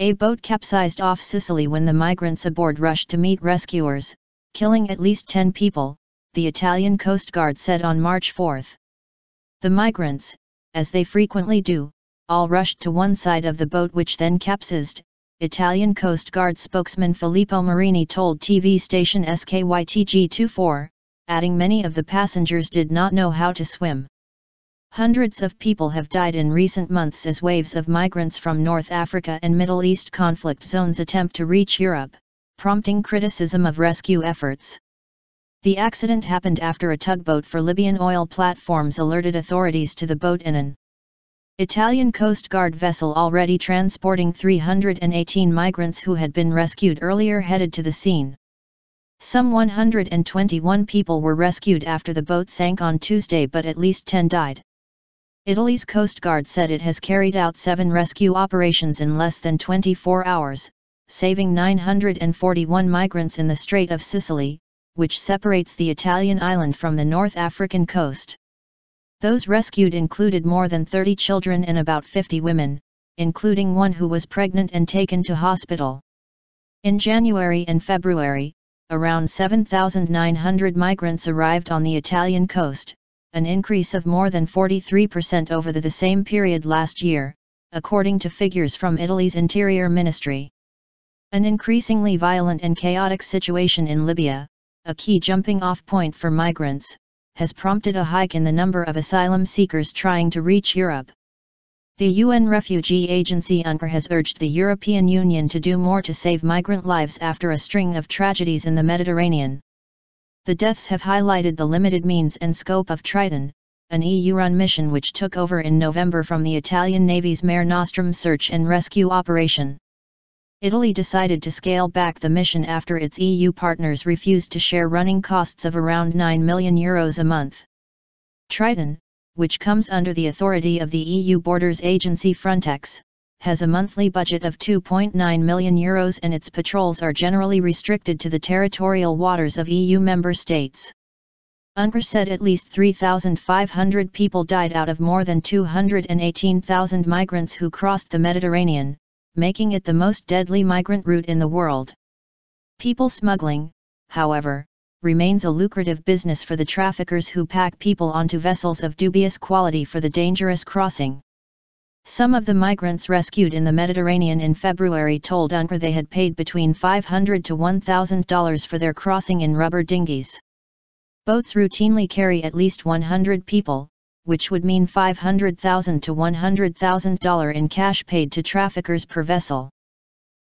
A boat capsized off Sicily when the migrants aboard rushed to meet rescuers, killing at least 10 people, the Italian coastguard said on March 4. The migrants, as they frequently do, all rushed to one side of the boat which then capsized, Italian Coast Guard spokesman Filippo Marini told TV station SKYTG24, adding many of the passengers did not know how to swim. Hundreds of people have died in recent months as waves of migrants from North Africa and Middle East conflict zones attempt to reach Europe, prompting criticism of rescue efforts. The accident happened after a tugboat for Libyan oil platforms alerted authorities to the boat in an Italian Coast Guard vessel already transporting 318 migrants who had been rescued earlier headed to the scene. Some 121 people were rescued after the boat sank on Tuesday, but at least 10 died. Italy's Coast Guard said it has carried out 7 rescue operations in less than 24 hours, saving 941 migrants in the Strait of Sicily, which separates the Italian island from the North African coast. Those rescued included more than 30 children and about 50 women, including one who was pregnant and taken to hospital. In January and February, around 7,900 migrants arrived on the Italian coast, an increase of more than 43% over the same period last year, according to figures from Italy's Interior Ministry. An increasingly violent and chaotic situation in Libya, a key jumping-off point for migrants, has prompted a hike in the number of asylum seekers trying to reach Europe. The UN refugee agency UNRWA has urged the European Union to do more to save migrant lives after a string of tragedies in the Mediterranean. The deaths have highlighted the limited means and scope of Triton, an EU-run mission which took over in November from the Italian Navy's Mare Nostrum search and rescue operation. Italy decided to scale back the mission after its EU partners refused to share running costs of around €9 million a month. Triton, which comes under the authority of the EU Borders Agency Frontex, has a monthly budget of €2.9 million and its patrols are generally restricted to the territorial waters of EU member states. UNRWA said at least 3,500 people died out of more than 218,000 migrants who crossed the Mediterranean, making it the most deadly migrant route in the world. People smuggling, however, remains a lucrative business for the traffickers who pack people onto vessels of dubious quality for the dangerous crossing. Some of the migrants rescued in the Mediterranean in February told UNRWA they had paid between $500 to $1,000 for their crossing in rubber dinghies. Boats routinely carry at least 100 people, which would mean $500,000 to $100,000 in cash paid to traffickers per vessel.